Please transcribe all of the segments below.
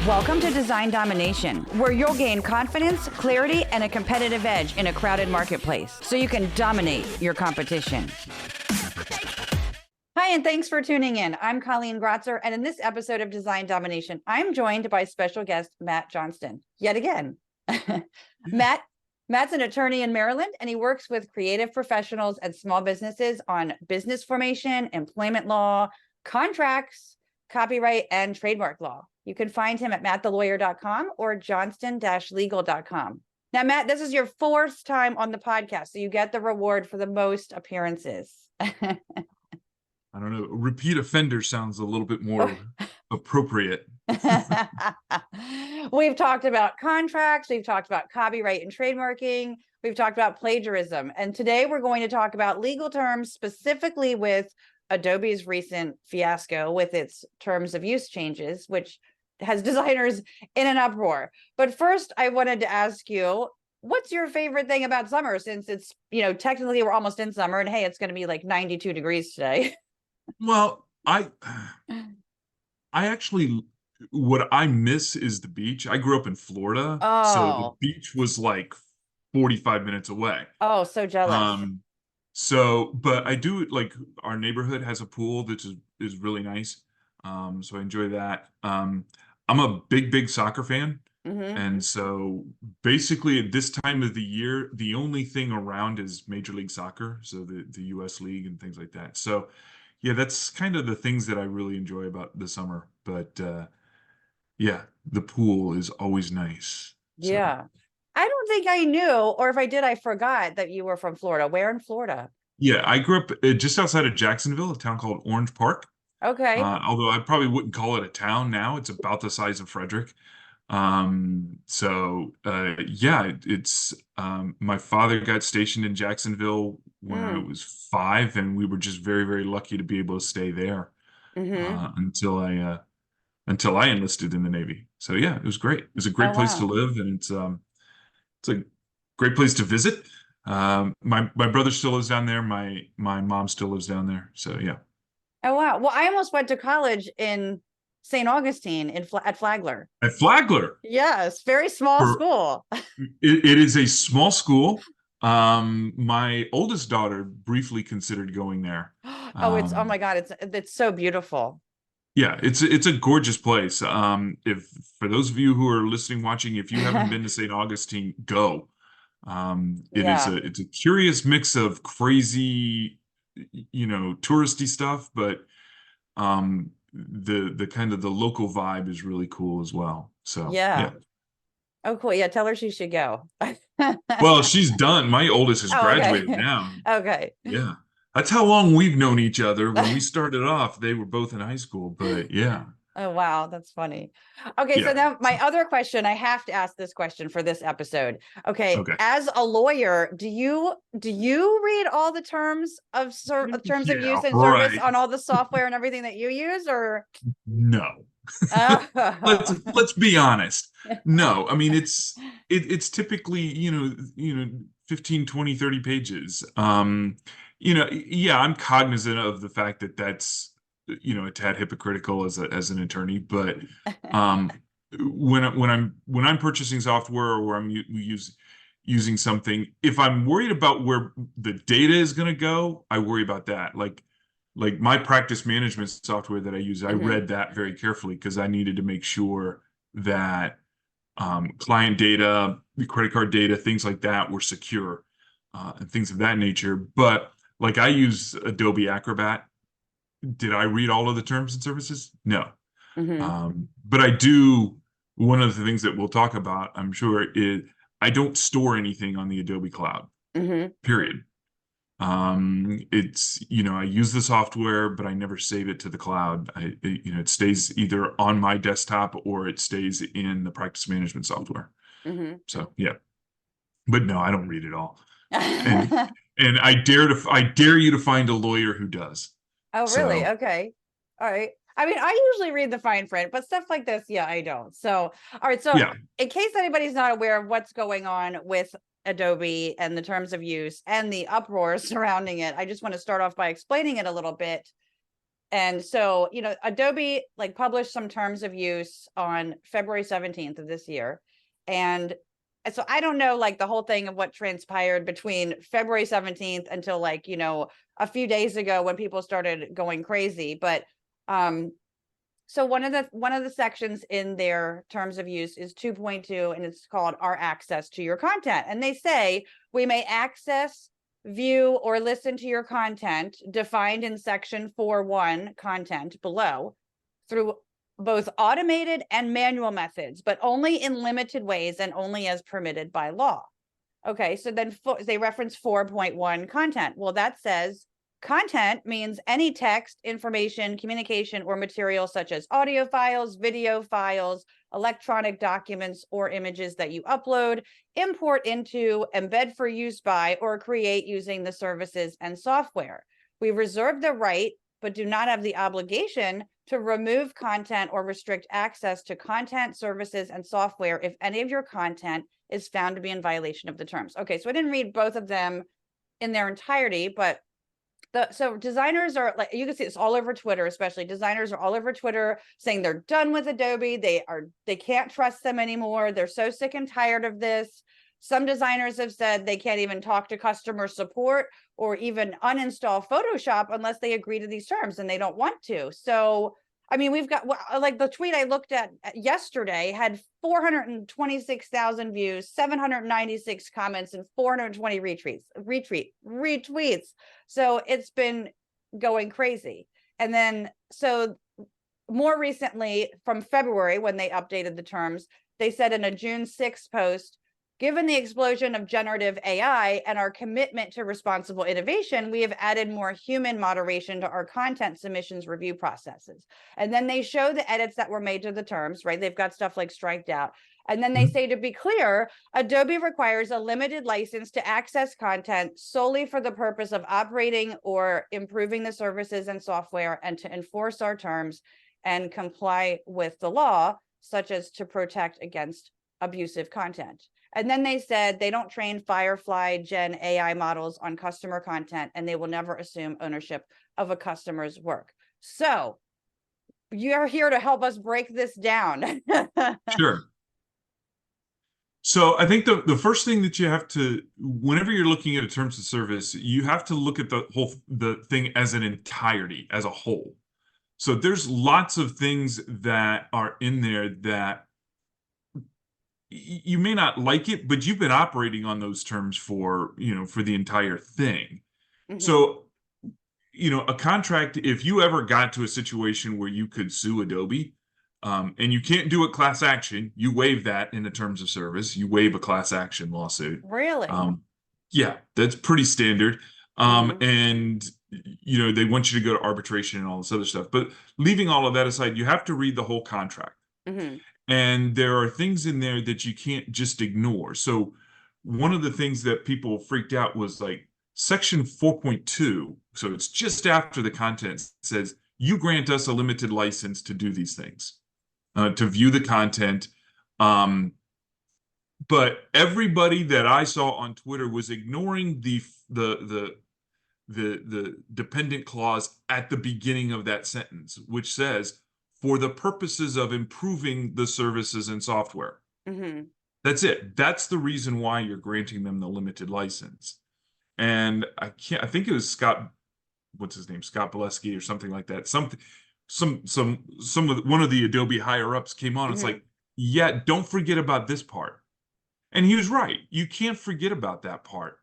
Welcome to Design Domination, where you'll gain confidence, clarity, and a competitive edge in a crowded marketplace so you can dominate your competition. Hi, and thanks for tuning in. I'm Colleen Grotzer, and in this episode of Design Domination, I'm joined by special guest Matt Johnston, yet again. Matt's an attorney in Maryland, and he works with creative professionals and small businesses on business formation, employment law, contracts, copyright, and trademark law. You can find him at mattthelawyer.com or johnston-legal.com. Now, Matt, this is your fourth time on the podcast, so you get the reward for the most appearances. I don't know. Repeat offender sounds a little bit more appropriate. We've talked about contracts. We've talked about copyright and trademarking. We've talked about plagiarism. And today we're going to talk about legal terms, specifically with Adobe's recent fiasco with its terms of use changes, which has designers in an uproar. But first, I wanted to ask you, what's your favorite thing about summer, since it's, technically we're almost in summer, and hey, it's going to be like 92 degrees today. Well, I actually, what I miss is the beach. I grew up in Florida, so the beach was like 45 minutes away. Oh, so jealous. But I do like, our neighborhood has a pool that is really nice. So I enjoy that. I'm a big soccer fan. Mm-hmm. And so basically at this time of the year, the only thing around is Major League Soccer. So the US League and things like that. So yeah, that's kind of the things that I really enjoy about the summer. But yeah, the pool is always nice. Yeah. I don't think I knew, or if I did, I forgot that you were from Florida. Where in Florida? Yeah, I grew up just outside of Jacksonville, a town called Orange Park. Okay. Although I probably wouldn't call it a town now. It's about the size of Frederick. Yeah, it's my father got stationed in Jacksonville when I was 5, and we were just very lucky to be able to stay there until I enlisted in the Navy. So yeah, it was great. It was a great place to live, and it's a great place to visit. My brother still lives down there. My mom still lives down there. So yeah. Oh wow. Well, I almost went to college in St. Augustine at Flagler. At Flagler? Yes, very small school. It is a small school. My oldest daughter briefly considered going there. Oh my God, it's so beautiful. Yeah, it's a gorgeous place. If for those of you who are listening, watching, if you haven't been to St. Augustine, go. It's a curious mix of crazy, touristy stuff, but the kind of the local vibe is really cool as well. So yeah. Oh, cool. Yeah, tell her she should go. Well, she's done. My oldest has graduated now. Okay. Yeah. That's how long we've known each other. When we started off, they were both in high school, but yeah. Oh, wow. That's funny. Okay. So now my other question, I have to ask this question for this episode. Okay. As a lawyer, do you read all the terms of use and service on all the software and everything that you use, or? No. Let's be honest. No, I mean, it's typically, 15, 20, 30 pages. Yeah, I'm cognizant of the fact that that's, a tad hypocritical as an attorney, but when I'm purchasing software, or where I'm using something, if I'm worried about where the data is going to go, I worry about that. Like my practice management software that I use, I read that very carefully because I needed to make sure that client data, the credit card data, things like that were secure, and things of that nature. But like, I use Adobe Acrobat. Did I read all of the terms and services? No. But I do. One of the things that we'll talk about, I'm sure, is I don't store anything on the Adobe cloud, period. It's, I use the software, but I never save it to the cloud. It stays either on my desktop or it stays in the practice management software. So yeah, but no, I don't read it all. And I dare you to find a lawyer who does. Oh, really? So, okay. All right. I mean, I usually read the fine print, but stuff like this, I don't. So, all right. So in case anybody's not aware of what's going on with Adobe and the terms of use and the uproar surrounding it, I just want to start off by explaining it a little bit. And so, Adobe like published some terms of use on February 17th of this year. And so I don't know like the whole thing of what transpired between February 17th until like, a few days ago when people started going crazy. But so one of the sections in their terms of use is 2.2, and it's called our access to your content. And they say we may access, view, or listen to your content defined in section 4.1 content below through both automated and manual methods, but only in limited ways and only as permitted by law. Okay, so then they reference 4.1 content. Well, that says content means any text, information, communication, or material such as audio files, video files, electronic documents, or images that you upload, import into, embed for use by, or create using the services and software. We reserve the right, but do not have the obligation to remove content or restrict access to content, services, and software if any of your content is found to be in violation of the terms. Okay, so I didn't read both of them in their entirety, but so designers are like, you can see this all over Twitter, especially designers are all over Twitter saying they're done with Adobe. They can't trust them anymore. They're so sick and tired of this. Some designers have said they can't even talk to customer support or even uninstall Photoshop unless they agree to these terms, and they don't want to. So, I mean, we've got like the tweet I looked at yesterday had 426,000 views, 796 comments, and 420 retweets. So it's been going crazy. And then, so more recently from February, when they updated the terms, they said in a June 6th post, given the explosion of generative AI and our commitment to responsible innovation, we have added more human moderation to our content submissions review processes. And then they show the edits that were made to the terms, right? They've got stuff like striked out. And then they say, to be clear, Adobe requires a limited license to access content solely for the purpose of operating or improving the services and software, and to enforce our terms and comply with the law, such as to protect against abusive content. And then they said they don't train Firefly Gen AI models on customer content, and they will never assume ownership of a customer's work. So you're here to help us break this down. Sure. So I think the first thing that you have to, whenever you're looking at a terms of service, you have to look at the thing as an entirety, as a whole. So there's lots of things that are in there that you may not like it, but you've been operating on those terms for the entire thing. So, a contract, if you ever got to a situation where you could sue Adobe, and you can't do a class action, you waive that in the terms of service. You waive a class action lawsuit. Really? Yeah, that's pretty standard. And they want you to go to arbitration and all this other stuff. But leaving all of that aside, you have to read the whole contract. And there are things in there that you can't just ignore. So one of the things that people freaked out was like section 4.2. So it's just after the content says, you grant us a limited license to do these things, to view the content. But everybody that I saw on Twitter was ignoring the dependent clause at the beginning of that sentence, which says, for the purposes of improving the services and software. That's it. That's the reason why you're granting them the limited license. And I think it was Scott, what's his name? Scott Bolesky or something like that. One of the Adobe higher ups came on. It's like, yeah, don't forget about this part. And he was right. You can't forget about that part.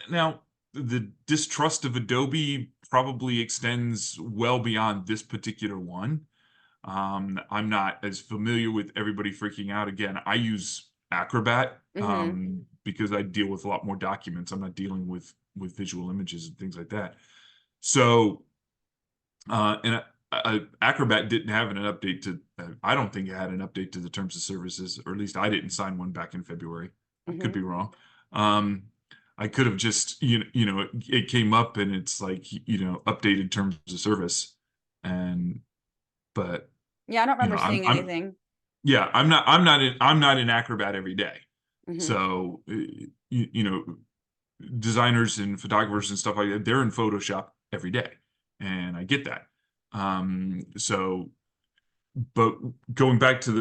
Now, the distrust of Adobe probably extends well beyond this particular one. I'm not as familiar with everybody freaking out. Again, I use Acrobat because I deal with a lot more documents. I'm not dealing with visual images and things like that. So, Acrobat didn't have an update to, I don't think it had an update to the terms of services, or at least I didn't sign one back in February. I could be wrong. I could have just, it came up and it's like, updated terms of service. But yeah, I don't remember seeing anything. Yeah, I'm not in Acrobat every day. So, designers and photographers and stuff like that, they're in Photoshop every day. And I get that. So, but going back to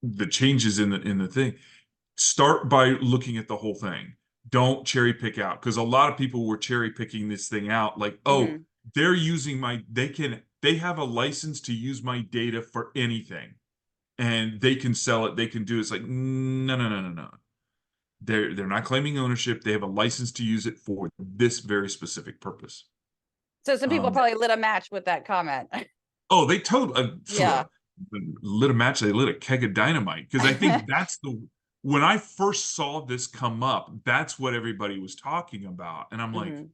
the changes in the thing, start by looking at the whole thing. Don't cherry pick out, because a lot of people were cherry picking this thing out, like, oh, Mhm. they're using they have a license to use my data for anything, and they can sell it, they can do it. It's like, no, no, no, no, no. They're not claiming ownership. They have a license to use it for this very specific purpose. So some people Um, probably lit a match with that comment. oh, they totally Yeah. lit a match. They lit a keg of dynamite, because I think that's the when I first saw this come up, that's what everybody was talking about, and I'm like, Mhm.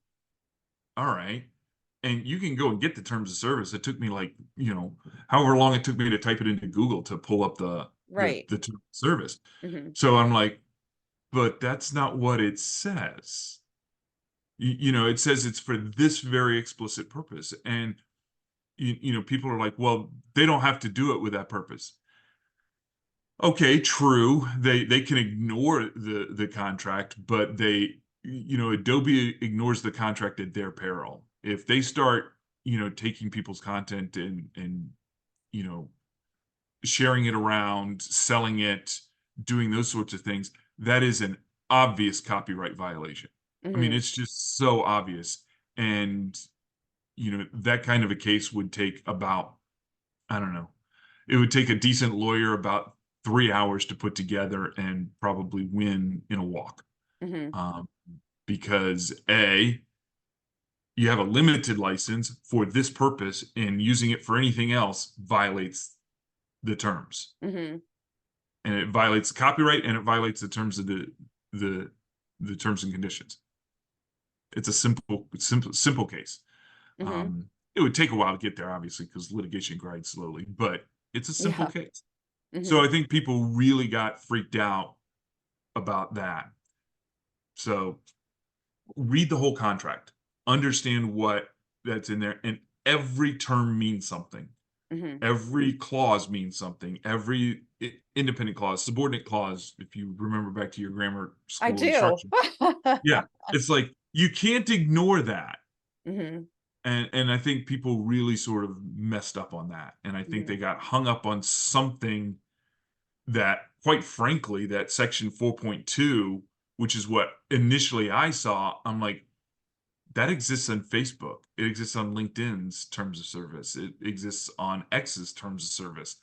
all right. And you can go and get the terms of service. It took me like, however long it took me to type it into Google to pull up Right. the terms of service. Mhm. So I'm like, but that's not what it says. It says it's for this very explicit purpose. And people are like, well, they don't have to do it with that purpose. Okay, true. They can ignore the contract, but Adobe ignores the contract at their peril. If they start, taking people's content and you know, sharing it around, selling it, doing those sorts of things, that is an obvious copyright violation. I mean, Mhm. it's just so obvious. And, that kind of a case would take about, I don't know, it would take a decent lawyer about 3 hours to put together and probably win in a walk. Mhm. Um, because you have a limited license for this purpose, and using it for anything else violates the terms. Mhm. And it violates copyright, and it violates the terms of the terms and conditions. It's a simple case. Mhm. It would take a while to get there, obviously, because litigation grinds slowly, but it's a simple Yeah. case. So Mhm. I think people really got freaked out about that. So read the whole contract, understand what that's in there, and every term means something. Mhm. Every clause means something. Every independent clause, subordinate clause, if you remember back to your grammar I school do. instruction. Yeah, it's like you can't ignore that. Mhm. And I think people really sort of messed up on that. And I think they Mhm. got hung up on something that, quite frankly, that section 4.2, which is what initially I saw, I'm like, that exists on Facebook. It exists on LinkedIn's terms of service. It exists on X's terms of service.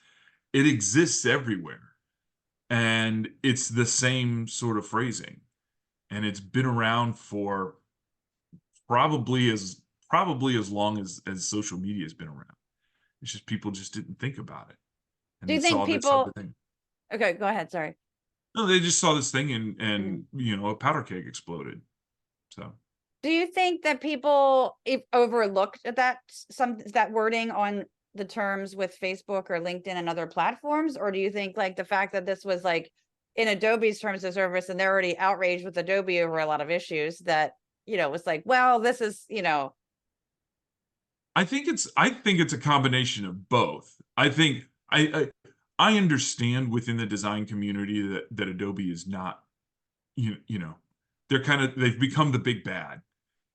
It exists everywhere. And it's the same sort of phrasing. And it's been around for probably as probably as long as social media has been around. It's just people just didn't think about it. And Do they you think saw this other people thing. Okay, go ahead, sorry. No, they just saw this thing, Mhm. and a powder keg exploded. So Do you think that people if overlooked at that wording on the terms with Facebook or LinkedIn and other platforms? Or do you think like the fact that this was like in Adobe's terms of service and they're already outraged with Adobe over a lot of issues that, was like, well, this is, I think it's a combination of both. I think I understand within the design community that Adobe is not, you know they've become the big bad.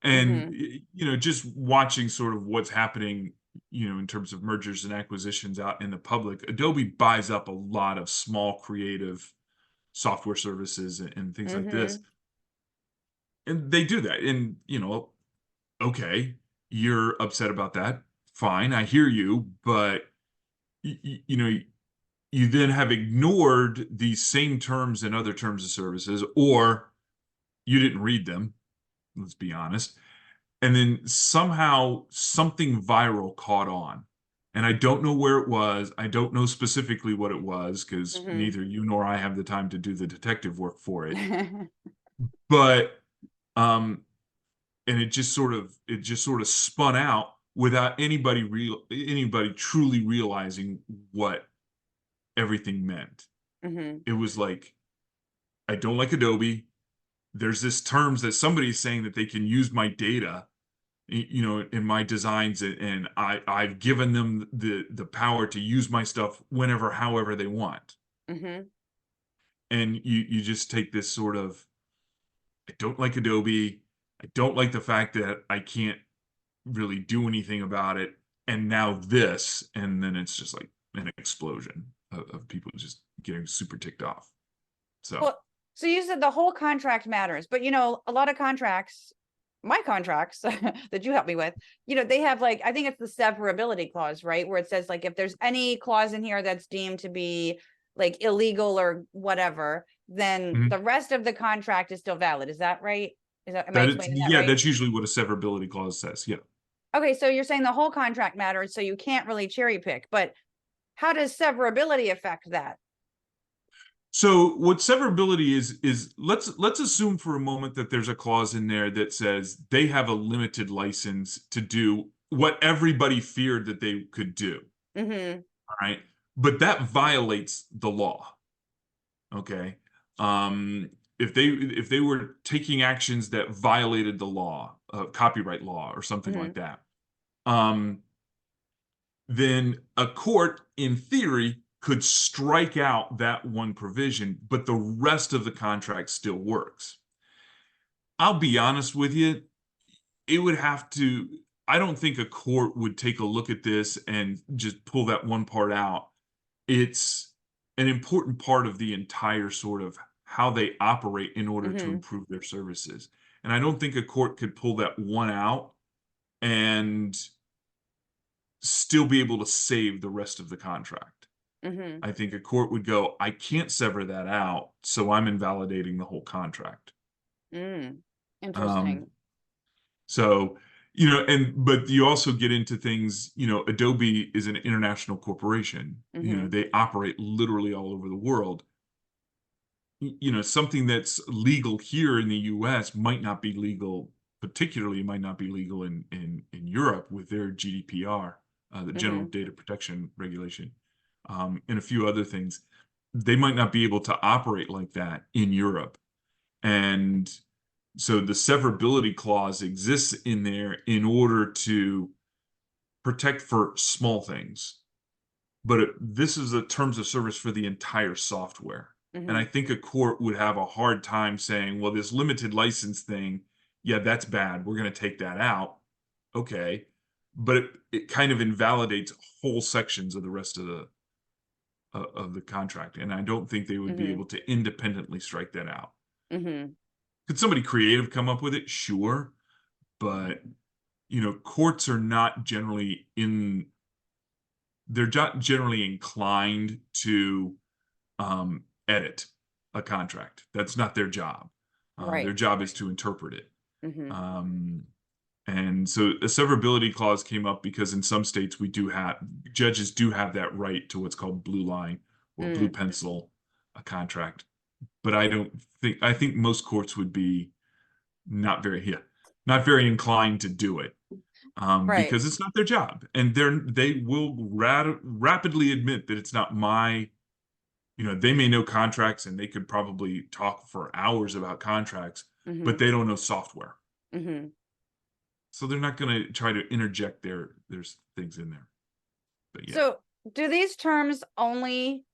And mhm, just watching sort of what's happening, in terms of mergers and acquisitions out in the public, Adobe buys up a lot of small creative software services and things like this. mhm, And they do that. And, okay, you're upset about that. Fine, I hear you, but you then have ignored these same terms and other terms of services, or you didn't read them, let's be honest. And then somehow something viral caught on. And I don't know where it was. I don't know specifically what it was, because mhm. neither you nor I have the time to do the detective work for it. But um and it just sort of spun out without anybody truly realizing what everything meant. Mhm, It was like, I don't like Adobe. There's this terms that somebody's saying that they can use my data, in my designs, and I've given them the power to use my stuff whenever, however they want. mhm, And you just take this sort of, I don't like Adobe. I don't like the fact that I can't really do anything about it. And now this, and then it's just like an explosion of people just getting super ticked off. So Well, so you said the whole contract matters, but a lot of contracts, my contracts that you helped me with, they have like, I think it's the severability clause, right? Where it says like, if there's any clause in here that's deemed to be like illegal or whatever, then mhm. the rest of the contract is still valid. Is that right? Am I That it's, explaining that yeah, right? that's usually what a severability clause says. Yeah. Okay, so you're saying the whole contract matters, so you can't really cherry pick, but how does severability affect that? So what severability is let's assume for a moment that there's a clause in there that says they have a limited license to do what everybody feared that they could do. Mm-hmm. All right. But that violates the law. Okay. If they were taking actions that violated the law, copyright law or something Mm-hmm. like that, um, then a court, in theory, could strike out that one provision, but the rest of the contract still works. I'll be honest with you, it would have to, I don't think a court would take a look at this and just pull that one part out. It's an important part of the entire sort of how they operate in order to Mm-hmm. improve their services. And I don't think a court could pull that one out and still be able to save the rest of the contract. Mm-hmm. I think a court would go, I can't sever that out, so I'm invalidating the whole contract. Mm. Um, Interesting. so, but you also get into things, Adobe is an international corporation. Mm-hmm. They operate literally all over the world. Something that's legal here in the US might not be legal, particularly might not be legal in Europe with their GDPR, the General Mm-hmm. Data Protection Regulation, and a few other things. They might not be able to operate like that in Europe. And so the severability clause exists in there in order to protect for small things. But this is the terms of service for the entire software. And Mm-hmm. I think a court would have a hard time saying, well, this limited license thing, yeah, that's bad. We're going to take that out. Okay. But it kind of invalidates whole sections of the rest of the contract. And I don't think they would be Mm-hmm. able to independently strike that out. Mm-hmm. Could somebody creative come up with it? Sure. But, courts are not generally they're not generally inclined to edit a contract. That's not their job. Their Right. job is to interpret it. Mm-hmm. Um, and so a severability clause came up because in some states judges do have that right to what's called blue line or blue Mm. pencil a contract. But I think most courts would be not very, yeah, not very inclined to do it. Right. Because it's not their job, and they will rapidly admit that it's not my. They may know contracts and they could probably talk for hours about contracts, Mm-hmm. but they don't know software, Mm-hmm. so they're not going to try to interject there's things in there. But yeah, So do these terms only,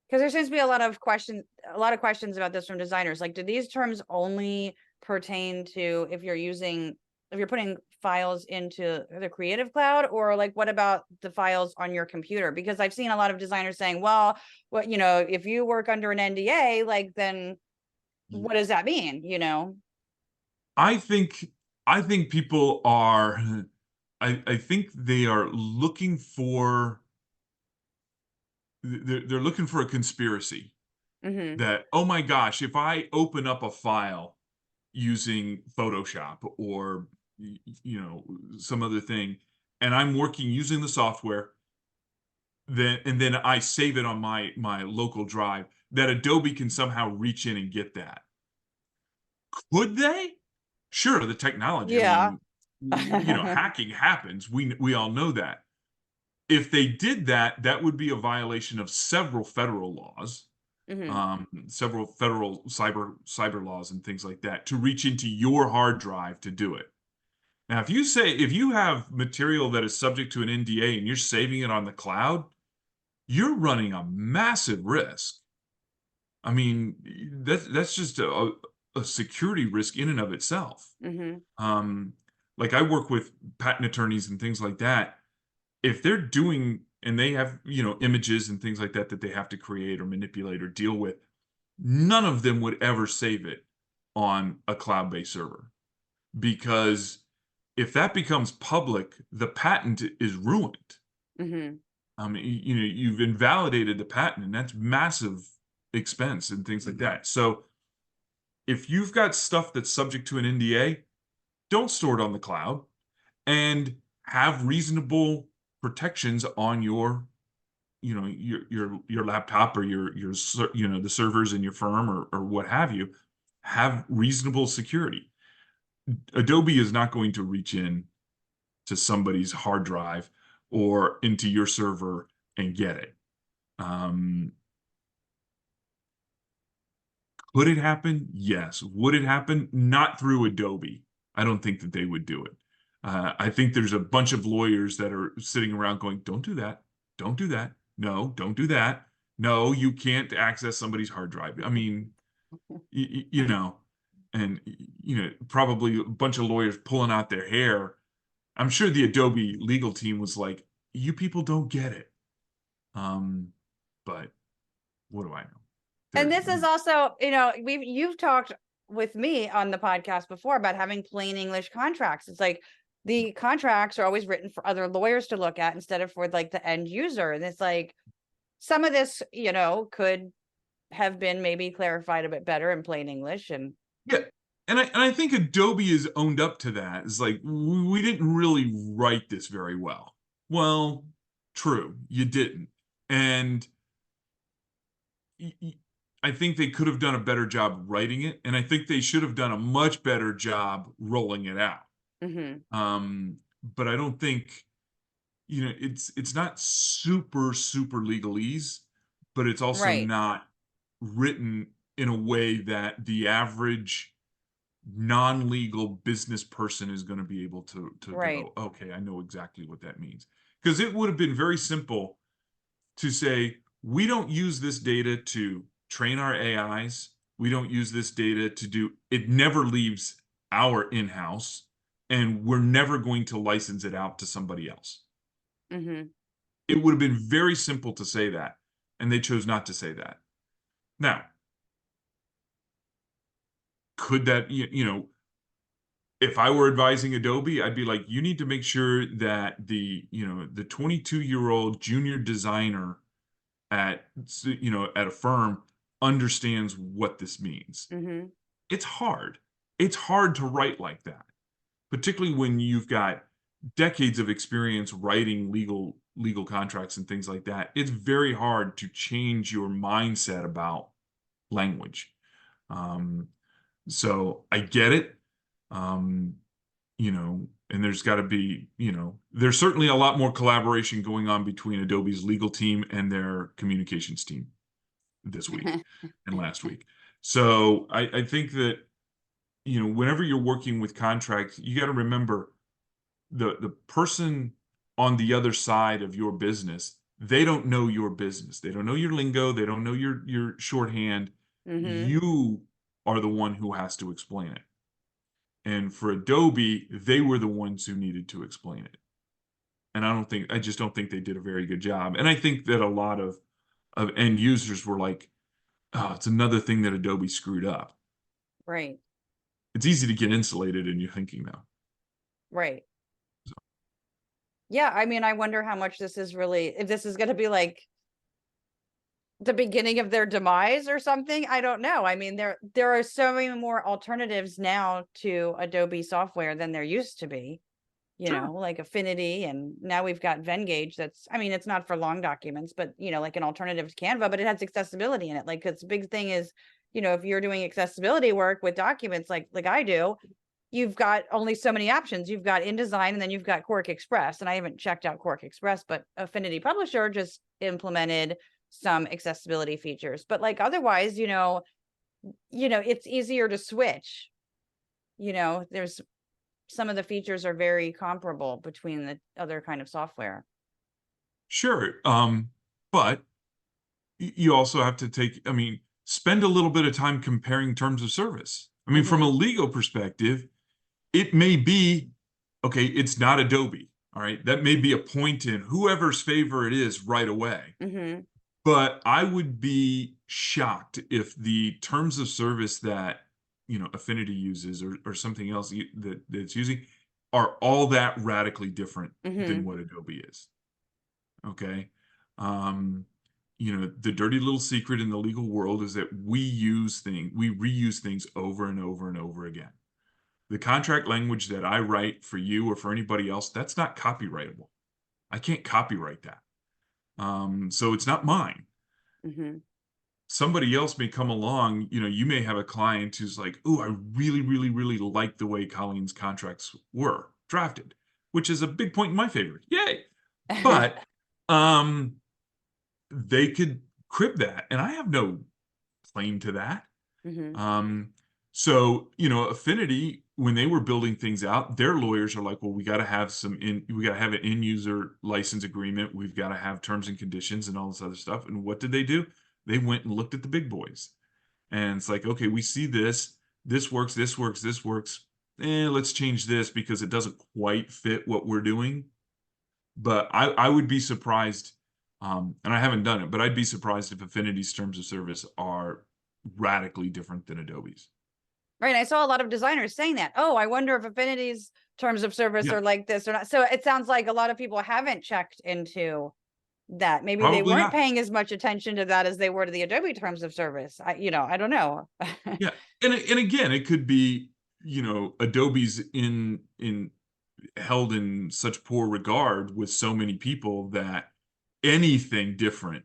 because there seems to be a lot of questions about this from designers. Like, do these terms only pertain to if you're putting files into the Creative Cloud, or like, what about the files on your computer? Because I've seen a lot of designers saying, well, if you work under an NDA, like, then what does that mean? I think I think people are. I think they are looking for. They're looking for a conspiracy Mm-hmm. that, oh my gosh, if I open up a file using Photoshop or some other thing, and I'm working using the software, then I save it on my local drive, that Adobe can somehow reach in and get that. Could they? Sure, the technology. I Yeah. mean, hacking happens. We all know that. If they did that, that would be a violation of several federal laws, Mm-hmm. several federal cyber laws and things like that to reach into your hard drive to do it. Now, if you have material that is subject to an NDA and you're saving it on the cloud, you're running a massive risk. I mean, that's just a security risk in and of itself. Mm-hmm. Um, like I work with patent attorneys and things like that. If they're doing, and they have, images and things like that that they have to create or manipulate or deal with, none of them would ever save it on a cloud-based server, because if that becomes public, the patent is ruined. Mm-hmm. You've invalidated the patent, and that's massive expense and things like that. So if you've got stuff that's subject to an NDA, don't store it on the cloud, and have reasonable protections on your, your laptop, or the servers in your firm, or what have you. Have reasonable security. Adobe is not going to reach in to somebody's hard drive or into your server and get it. Could it happen? Yes. Would it happen? Not through Adobe. I don't think that they would do it. I think there's a bunch of lawyers that are sitting around going, don't do that. Don't do that. No, don't do that. No, you can't access somebody's hard drive. I mean, and, probably a bunch of lawyers pulling out their hair. I'm sure the Adobe legal team was like, you people don't get it. But what do I know? And this is also, you've talked with me on the podcast before about having plain English contracts. It's like the contracts are always written for other lawyers to look at instead of for like the end user. And it's like some of this, could have been maybe clarified a bit better in plain English. And yeah, and I think Adobe has owned up to that. It's like, we didn't really write this very well. Well, true, you didn't. And I think they could have done a better job writing it, and I think they should have done a much better job rolling it out. But I don't think, it's not super legalese, but it's also right. not written in a way that the average non-legal business person is going to be able to Right. go, okay, I know exactly what that means. Because it would have been very simple to say, we don't use this data to train our AIs. We don't use this data to do, it never leaves our in-house, and we're never going to license it out to somebody else. It would have been very simple to say that, and they chose not to say that. Now, could that, if I were advising Adobe, I'd be like, you need to make sure that the 22-year-old junior designer at a firm understands what this means. It's hard. It's hard to write like that, particularly when you've got decades of experience writing legal contracts and things like that. It's very hard to change your mindset about language. So I get it. And there's got to be, there's certainly a lot more collaboration going on between Adobe's legal team and their communications team this week and last week. So I think that, whenever you're working with contracts, you got to remember the person on the other side of your business, they don't know your business. They don't know your lingo. They don't know your shorthand. You are the one who has to explain it. And for Adobe, they were the ones who needed to explain it. And I just don't think they did a very good job. And I think that a lot of end users were like, oh, it's another thing that Adobe screwed up. Right. It's easy to get insulated in your thinking now. Right. So. Yeah, I mean, I wonder how much this is really, if this is going to be like the beginning of their demise or something. I don't know. I mean, there are so many more alternatives now to Adobe software than there used to be, like Affinity, and now we've got Venngage. That's, I mean, it's not for long documents, but like an alternative to Canva, but it has accessibility in it. Like, it's big thing is, if you're doing accessibility work with documents like I do, you've got only so many options. You've got InDesign, and then you've got Quark Express. And I haven't checked out Quark Express, but Affinity Publisher just implemented some accessibility features. But like otherwise, it's easier to switch. There's some of the features are very comparable between the other kind of software. Sure. But you also have to spend a little bit of time comparing terms of service. I mean, from a legal perspective, it may be Okay, it's not Adobe. All right. That may be a point in whoever's favor it is right away. Hmm. But I would be shocked if the terms of service that, Affinity uses, or something else that it's using, are all that radically different than Hmm. what Adobe is. Okay. Um, the dirty little secret in the legal world is that we reuse things over and over and over again. The contract language that I write for you or for anybody else, that's not copyrightable. I can't copyright that. So it's not mine. Hmm. Somebody else may come along, you may have a client who's like, "Oh, I really, really, really like the way Colleen's contracts were drafted," which is a big point in my favor. Yay. But um they could crib that, and I have no claim to that. Hmm. Um, so, Affinity, when they were building things out, their lawyers are like, well, we got to have an end user license agreement. We've got to have terms and conditions and all this other stuff. And what did they do? They went and looked at the big boys. And it's like, okay, we see this. This works, this works, this works. Let's change this because it doesn't quite fit what we're doing. But I would be surprised, and I haven't done it, but I'd be surprised if Affinity's terms of service are radically different than Adobe's. Right. I saw a lot of designers saying that. Oh, I wonder if Affinity's terms of service Yeah, are like this or not. So it sounds like a lot of people haven't checked into that. Maybe they probably weren't not. paying as much attention to that as they were to the Adobe terms of service. I don't know. Yeah, and again, it could be, Adobe's in held in such poor regard with so many people that anything different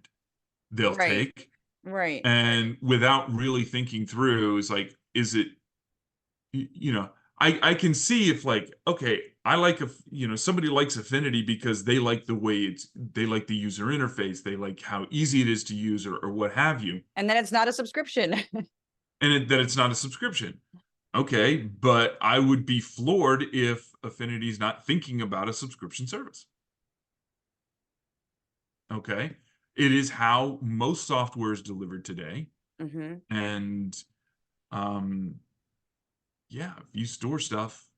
they'll Right. take, Right. and without really thinking through, is like, is it I can see if, like, okay, I like, if somebody likes Affinity because they like the user interface, they like how easy it is to use, or what have you, And then it's not a subscription. and that it's not a subscription. Okay, but I would be floored if Affinity's not thinking about a subscription service. Okay, it is how most software is delivered today, Hmm. and um, yeah, if you store stuff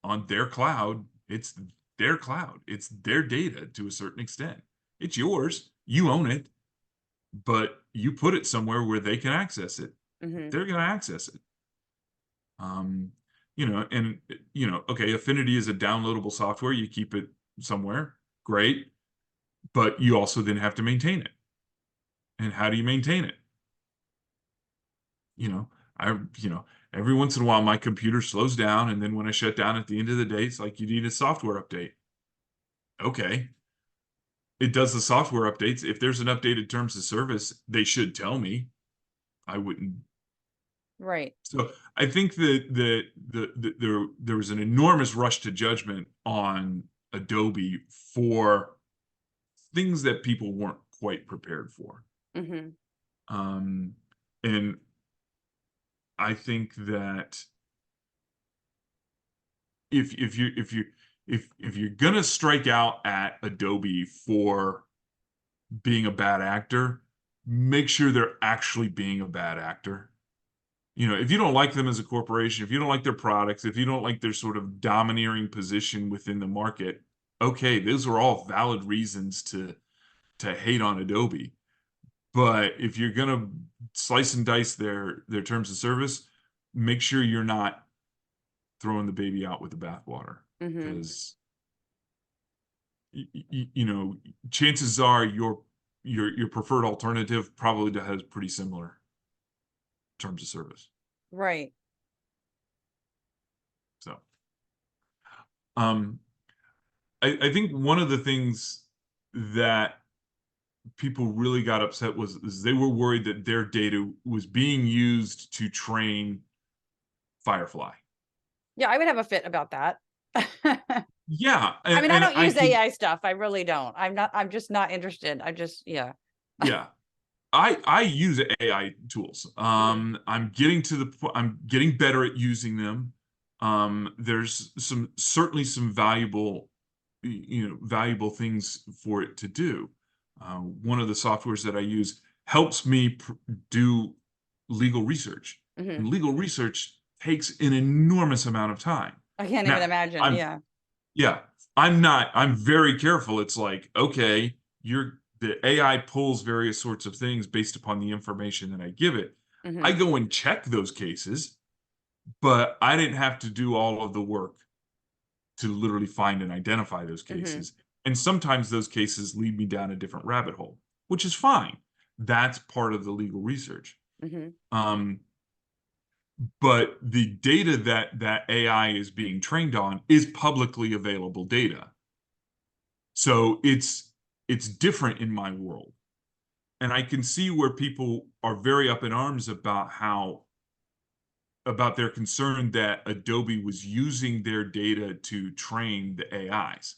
on their cloud, it's their cloud. It's their data to a certain extent. It's yours. You own it, but you put it somewhere where they can access it. Hmm. They're going to access it. Um, and okay, Affinity is a downloadable software. You keep it somewhere. Great. But you also then have to maintain it. And how do you maintain it? You know, I, you know, every once in a while my computer slows down, and then when I shut down at the end of the day, it's like, you need a software update. Okay. It does the software updates. If there's an updated terms of service, they should tell me. I wouldn't. Right. So I think that there was an enormous rush to judgment on Adobe for things that people weren't quite prepared for. Hmm. Um, and I think that if you're gonna strike out at Adobe for being a bad actor, make sure they're actually being a bad actor. If you don't like them as a corporation, if you don't like their products, if you don't like their sort of domineering position within the market, okay, those are all valid reasons to hate on Adobe. But if you're gonna slice and dice their terms of service, make sure you're not throwing the baby out with the bathwater, Hmm. because chances are your preferred alternative probably has pretty similar terms of service. Right. So, um, I think one of the things that people really got upset is they were worried that their data was being used to train Firefly. Yeah, I would have a fit about that. Yeah, I mean, I and don't I use could, AI stuff. I really don't. I'm just not interested. I just, yeah. yeah. I use AI tools. Mhm. I'm getting better at using them. There's certainly some valuable things for it to do. One of the softwares that I use helps me do legal research, Mhm. and legal research takes an enormous amount of time. I can't even Now, imagine. I'm Yeah. Yeah, I'm very careful. It's like, okay, the AI pulls various sorts of things based upon the information that I give it. I Hmm. go and check those cases, but I didn't have to do all of the work to literally find and identify those Hmm. cases. And sometimes those cases lead me down a different rabbit hole, which is fine. That's part of the legal research. Hmm. Um, but the data that AI is being trained on is publicly available data. So it's different in my world. And I can see where people are very up in arms about their concern that Adobe was using their data to train the AIs.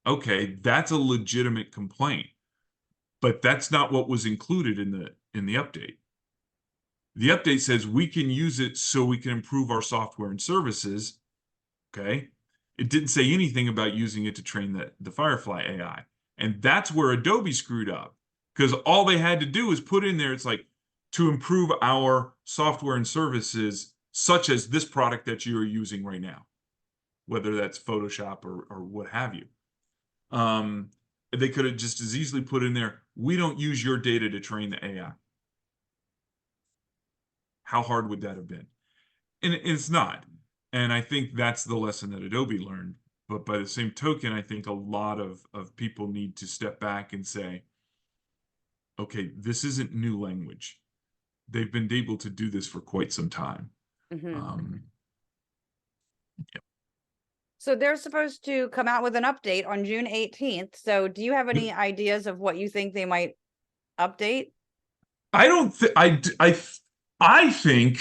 Okay, that's a legitimate complaint, but that's not what was included in the update. The update says we can use it so we can improve our software and services. Okay. It didn't say anything about using it to train the Firefly AI. And that's where Adobe screwed up because all they had to do is put in there, it's like to improve our software and services, such as this product that you are using right now, whether that's Photoshop or what have you. Um, they could have just as easily put in there, we don't use your data to train the AI. How hard would that have been? And it's not. And I think that's the lesson that Adobe learned. But by the same token, I think a lot of people need to step back and say, okay, this isn't new language. They've been able to do this for quite some time. Hmm. Um, So they're supposed to come out with an update on June 18th. So do you have yep. any ideas of what you think they might update? I don't think I think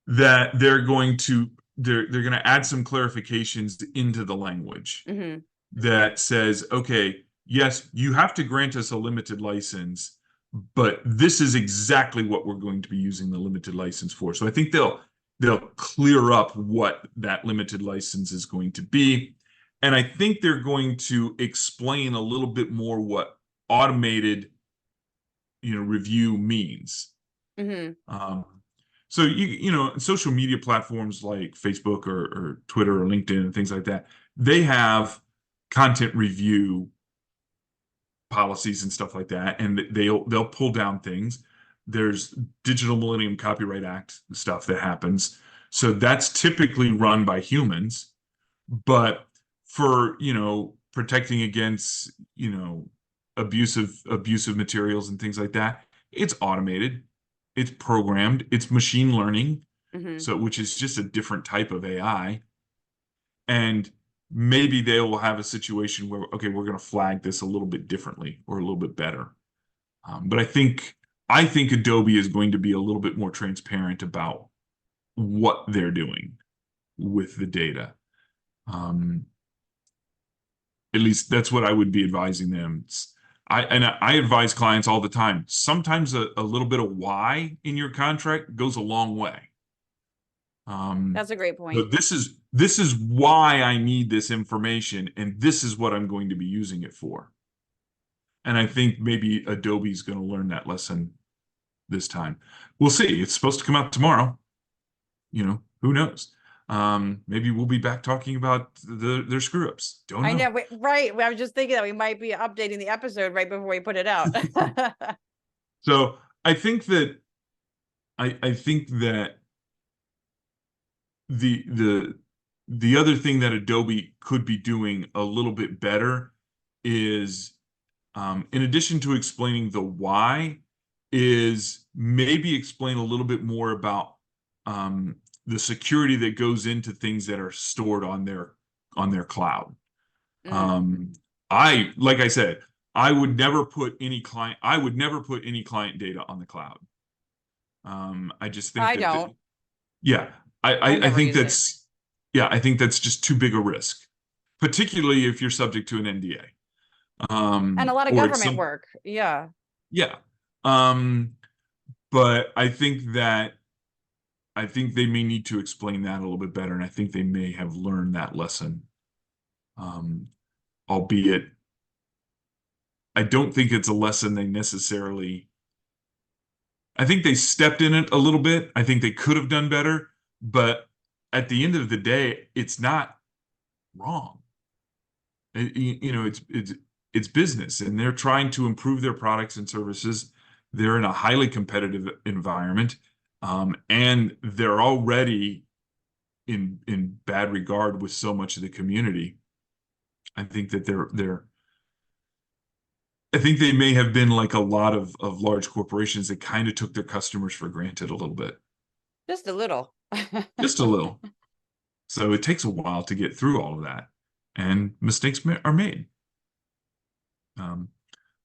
that they're going to add some clarifications into the language Hmm. that says, okay, yes, you have to grant us a limited license, but this is exactly what we're going to be using the limited license for. So I think they'll clear up what that limited license is going to be. And I think they're going to explain a little bit more what automated, review means. Hmm. Um, so social media platforms like Facebook or Twitter or LinkedIn and things like that, they have content review policies and stuff like that, and they'll pull down things. There's Digital Millennium Copyright Act stuff that happens. So that's typically run by humans, but for, protecting against, abusive materials and things like that, it's automated, it's programmed, it's machine learning, Hmm. so which is just a different type of AI. And maybe they will have a situation where, okay, we're going to flag this a little bit differently or a little bit better. But I think Adobe is going to be a little bit more transparent about what they're doing with the data. Um, at least that's what I would be advising them. I advise clients all the time. Sometimes a little bit of why in your contract goes a long way. That's a great point. But this is why I need this information, and this is what I'm going to be using it for. And I think maybe Adobe's going to learn that lesson this time. We'll see. It's supposed to come out tomorrow. Who knows? Maybe we'll be back talking about their screw ups. Don't I know. know, right. I was just thinking that we might be updating the episode right before we put it out. So I think that the the other thing that Adobe could be doing a little bit better is, in addition to explaining the why, is maybe explain a little bit more about the security that goes into things that are stored on their cloud. Mm. Um, like I said, I would never put any client data on the cloud. I just think I that don't. yeah, I, I I I never think use it. that's yeah, I think that's just too big a risk, particularly if you're subject to an NDA. And a lot of Or it's government some work. Yeah. Yeah. Um, but I think they may need to explain that a little bit better, and I think they may have learned that lesson. Um, Albeit I don't think it's a lesson they necessarily. I think they stepped in it a little bit. I think they could have done better, but at the end of the day, it's not wrong. It's business, and they're trying to improve their products and services. They're in a highly competitive environment, and they're already in bad regard with so much of the community. I think that I think they may have been like a lot of large corporations that kind of took their customers for granted a little bit. Just a little. Just a little. So it takes a while to get through all of that, and mistakes are made.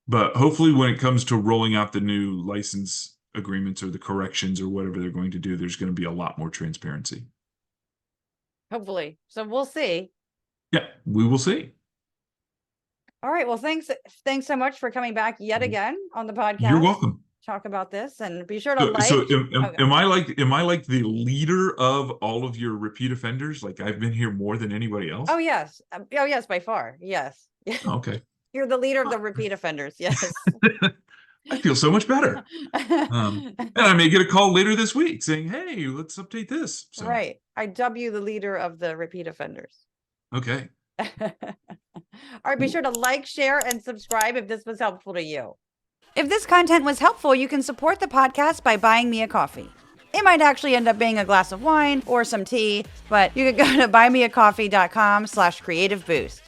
But hopefully when it comes to rolling out the new license agreements or the corrections or whatever they're going to do, there's going to be a lot more transparency. Hopefully. So we'll see. Yeah, we will see. All right. Well, thanks so much for coming back yet again on the podcast. You're welcome. Talk about this, and be sure to like. So am I like the leader of all of your repeat offenders? Like I've been here more than anybody else? Oh yes. Oh yes, by far. Yes. Okay. You're the leader of the repeat offenders. Yes. I feel so much better. And I may get a call later this week saying, hey, let's update this. So. Right. I dub you the leader of the repeat offenders. Okay. All right. Be sure to like, share, and subscribe if this was helpful to you. If this content was helpful, you can support the podcast by buying me a coffee. It might actually end up being a glass of wine or some tea, but you can go to buymeacoffee.com/creativeboost.